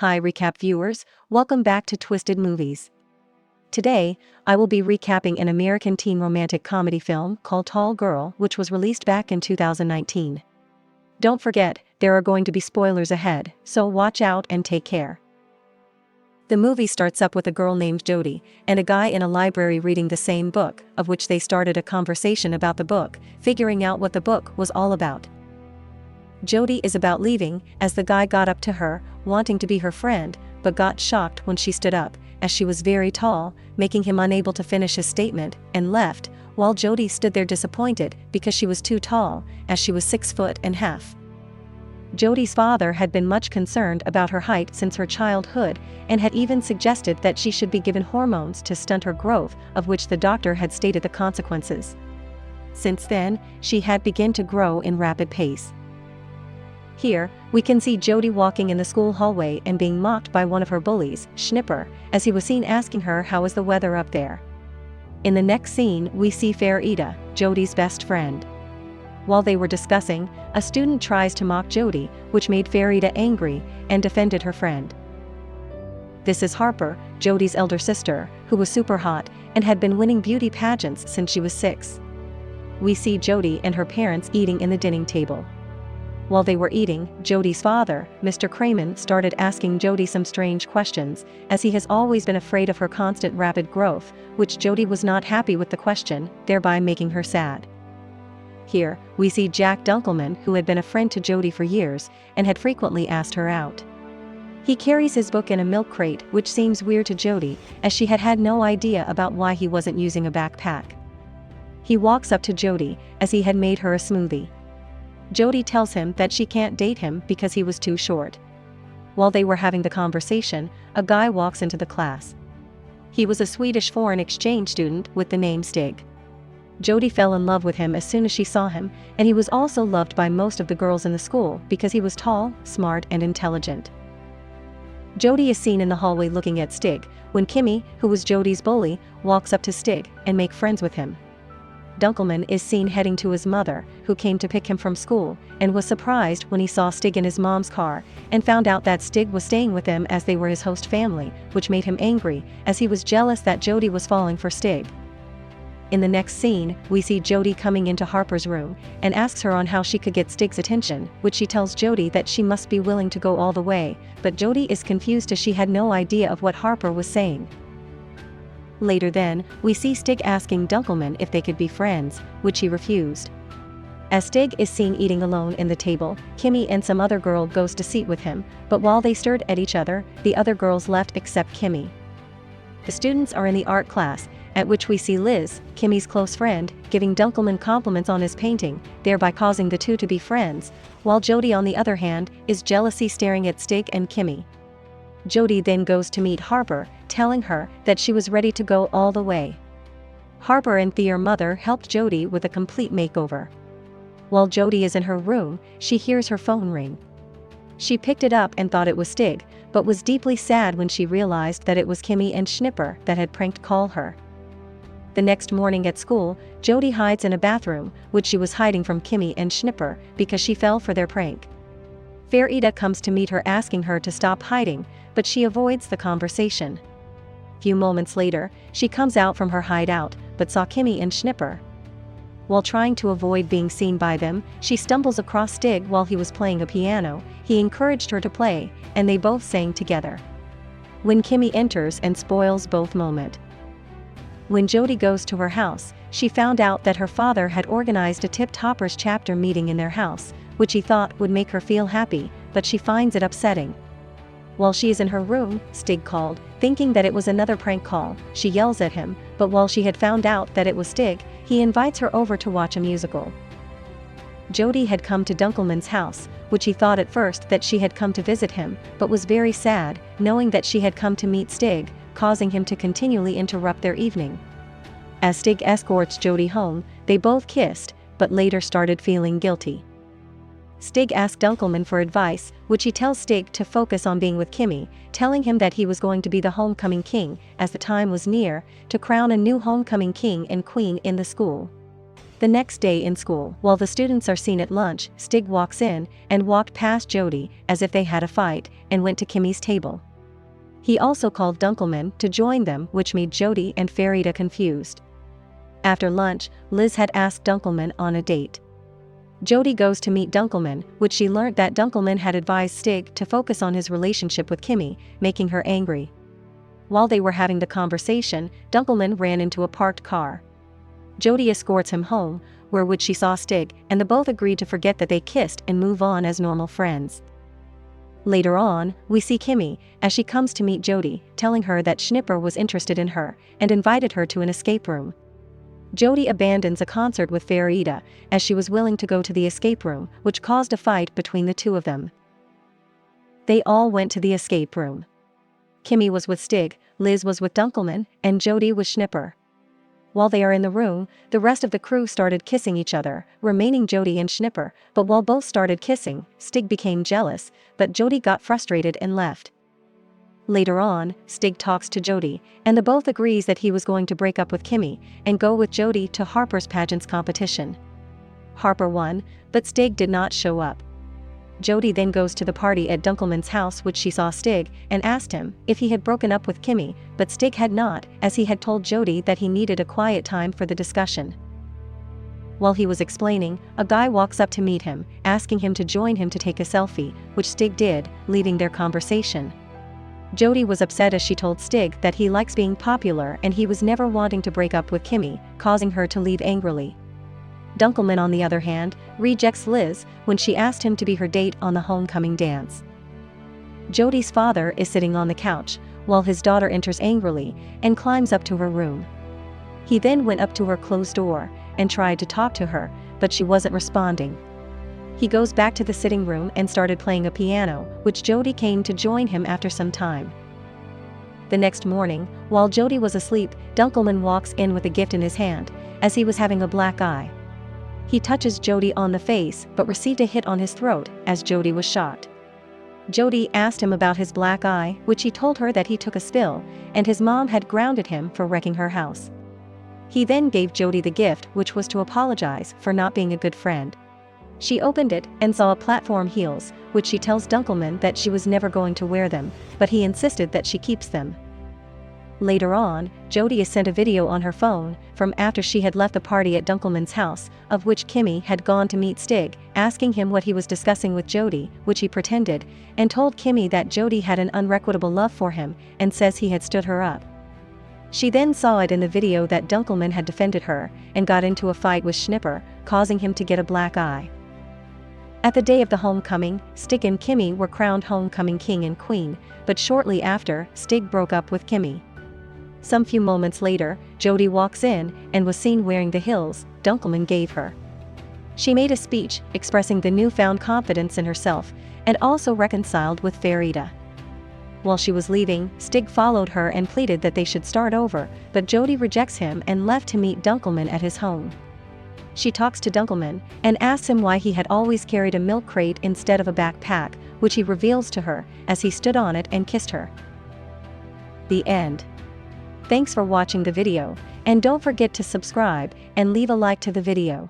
Hi recap viewers, welcome back to Twisted Movies. Today, I will be recapping an American teen romantic comedy film called Tall Girl, which was released back in 2019. Don't forget, there are going to be spoilers ahead, so watch out and take care. The movie starts up with a girl named Jody and a guy in a library reading the same book, of which they started a conversation about the book, figuring out what the book was all about. Jody is about leaving, as the guy got up to her, wanting to be her friend, but got shocked when she stood up, as she was very tall, making him unable to finish his statement, and left, while Jody stood there disappointed because she was too tall, as she was 6'1.5". Jody's father had been much concerned about her height since her childhood, and had even suggested that she should be given hormones to stunt her growth, of which the doctor had stated the consequences. Since then, she had begun to grow in rapid pace. Here, we can see Jody walking in the school hallway and being mocked by one of her bullies, Schnipper, as he was seen asking her how is the weather up there. In the next scene, we see Fair Ida, Jody's best friend. While they were discussing, a student tries to mock Jody, which made Fair Ida angry, and defended her friend. This is Harper, Jody's elder sister, who was super hot, and had been winning beauty pageants since she was 6. We see Jody and her parents eating in the dining table. While they were eating, Jody's father, Mr. Kramen, started asking Jody some strange questions, as he has always been afraid of her constant rapid growth, which Jody was not happy with the question, thereby making her sad. Here, we see Jack Dunkelman, who had been a friend to Jody for years, and had frequently asked her out. He carries his book in a milk crate, which seems weird to Jody, as she had had no idea about why he wasn't using a backpack. He walks up to Jody, as he had made her a smoothie. Jody tells him that she can't date him because he was too short. While they were having the conversation, a guy walks into the class. He was a Swedish foreign exchange student with the name Stig. Jody fell in love with him as soon as she saw him, and he was also loved by most of the girls in the school because he was tall, smart, and intelligent. Jody is seen in the hallway looking at Stig, when Kimmy, who was Jody's bully, walks up to Stig and make friends with him. Dunkelman is seen heading to his mother, who came to pick him from school, and was surprised when he saw Stig in his mom's car, and found out that Stig was staying with them as they were his host family, which made him angry, as he was jealous that Jody was falling for Stig. In the next scene, we see Jody coming into Harper's room, and asks her on how she could get Stig's attention, which she tells Jody that she must be willing to go all the way, but Jody is confused as she had no idea of what Harper was saying. Later then, we see Stig asking Dunkelman if they could be friends, which he refused. As Stig is seen eating alone in the table, Kimmy and some other girl goes to sit with him, but while they stared at each other, the other girls left except Kimmy. The students are in the art class, at which we see Liz, Kimmy's close friend, giving Dunkelman compliments on his painting, thereby causing the two to be friends, while Jody on the other hand, is jealously staring at Stig and Kimmy. Jody then goes to meet Harper, telling her that she was ready to go all the way. Harper and their mother helped Jody with a complete makeover. While Jody is in her room, she hears her phone ring. She picked it up and thought it was Stig, but was deeply sad when she realized that it was Kimmy and Schnipper that had pranked called her. The next morning at school, Jody hides in a bathroom, which she was hiding from Kimmy and Schnipper because she fell for their prank. Fair Ida comes to meet her asking her to stop hiding, but she avoids the conversation. Few moments later, she comes out from her hideout, but saw Kimmy and Schnipper. While trying to avoid being seen by them, she stumbles across Stig while he was playing a piano. He encouraged her to play, and they both sang together. When Kimmy enters and spoils both moment. When Jody goes to her house, she found out that her father had organized a Tip-Toppers chapter meeting in their house, which he thought would make her feel happy, but she finds it upsetting. While she is in her room, Stig called, thinking that it was another prank call. She yells at him, but while she had found out that it was Stig, he invites her over to watch a musical. Jody had come to Dunkelman's house, which he thought at first that she had come to visit him, but was very sad, knowing that she had come to meet Stig, causing him to continually interrupt their evening. As Stig escorts Jody home, they both kissed, but later started feeling guilty. Stig asks Dunkelman for advice, which he tells Stig to focus on being with Kimmy, telling him that he was going to be the homecoming king, as the time was near, to crown a new homecoming king and queen in the school. The next day in school, while the students are seen at lunch, Stig walks in and walked past Jody as if they had a fight and went to Kimmy's table. He also called Dunkelman to join them, which made Jody and Farida confused. After lunch, Liz had asked Dunkelman on a date. Jody goes to meet Dunkelman, which she learnt that Dunkelman had advised Stig to focus on his relationship with Kimmy, making her angry. While they were having the conversation, Dunkelman ran into a parked car. Jody escorts him home, where which she saw Stig, and the both agreed to forget that they kissed and move on as normal friends. Later on, we see Kimmy, as she comes to meet Jody, telling her that Schnipper was interested in her, and invited her to an escape room. Jody abandons a concert with Farida, as she was willing to go to the escape room, which caused a fight between the two of them. They all went to the escape room. Kimmy was with Stig, Liz was with Dunkelman, and Jody was Schnipper. While they are in the room, the rest of the crew started kissing each other, remaining Jody and Schnipper, but while both started kissing, Stig became jealous, but Jody got frustrated and left. Later on, Stig talks to Jody, and the both agrees that he was going to break up with Kimmy and go with Jody to Harper's pageants competition. Harper won, but Stig did not show up. Jody then goes to the party at Dunkelman's house, which she saw Stig, and asked him if he had broken up with Kimmy, but Stig had not, as he had told Jody that he needed a quiet time for the discussion. While he was explaining, a guy walks up to meet him, asking him to join him to take a selfie, which Stig did, leaving their conversation. Jody was upset as she told Stig that he likes being popular and he was never wanting to break up with Kimmy, causing her to leave angrily. Dunkelman, on the other hand, rejects Liz when she asked him to be her date on the homecoming dance. Jody's father is sitting on the couch, while his daughter enters angrily and climbs up to her room. He then went up to her closed door and tried to talk to her, but she wasn't responding. He goes back to the sitting room and started playing a piano, which Jody came to join him after some time. The next morning, while Jody was asleep, Dunkelman walks in with a gift in his hand, as he was having a black eye. He touches Jody on the face but received a hit on his throat, as Jody was shocked. Jody asked him about his black eye, which he told her that he took a spill, and his mom had grounded him for wrecking her house. He then gave Jody the gift, which was to apologize for not being a good friend. She opened it and saw platform heels, which she tells Dunkelman that she was never going to wear them, but he insisted that she keeps them. Later on, Jody is sent a video on her phone from after she had left the party at Dunkelman's house, of which Kimmy had gone to meet Stig, asking him what he was discussing with Jody, which he pretended, and told Kimmy that Jody had an unrequited love for him and says he had stood her up. She then saw it in the video that Dunkelman had defended her and got into a fight with Schnipper, causing him to get a black eye. At the day of the homecoming, Stig and Kimmy were crowned homecoming king and queen, but shortly after, Stig broke up with Kimmy. Some few moments later, Jody walks in and was seen wearing the heels Dunkelman gave her. She made a speech expressing the newfound confidence in herself and also reconciled with Farida. While she was leaving, Stig followed her and pleaded that they should start over, but Jody rejects him and left to meet Dunkelman at his home. She talks to Dunkelman and asks him why he had always carried a milk crate instead of a backpack, which he reveals to her as he stood on it and kissed her. The end. Thanks for watching the video, and don't forget to subscribe and leave a like to the video.